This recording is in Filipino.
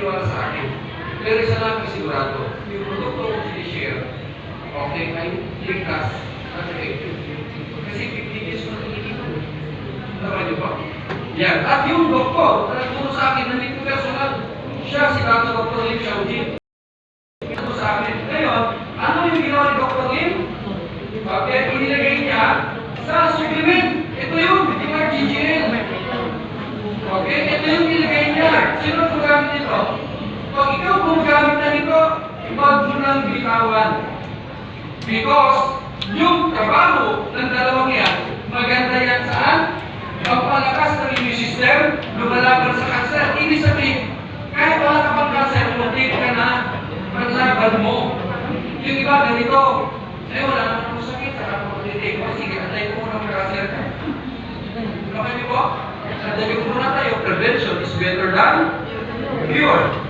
maniniwala sa akin. Pero isa lang ang sigurado, yung produkto ko sinishare, okay, ay ligtas at effective. Kasi 50 days ko nag-iinom. Tama niyo ba? Yan. At yung doktor, na nagturo sa akin, nandito personal, siya si Dr. Lim Xiaojin. Ito sa akin. Ngayon, ano yung ginawa ni Dr. Lim? Okay, inilagay niya sa supplement. Ito yung GGL. Okay, ito yung nilagay niya. Sino gumagamit nito? Pag ikaw gumagamit na nito, huwag mo nang bitawan. Because yung trabaho ng dalawang yan, maganda yan saan? Magpalakas ng immune system, lumalaban sa cancer. Ibig sabihin, kahit wala ka pang cancer, mag-take ka na, panlaban mo. Yung iba ganito, wala naman ako sakit, saka ako mag-take ko, sige, antay ko muna mag-cancer ka. Okay niyo po? Antay ko muna tayo, prevention is better than cure.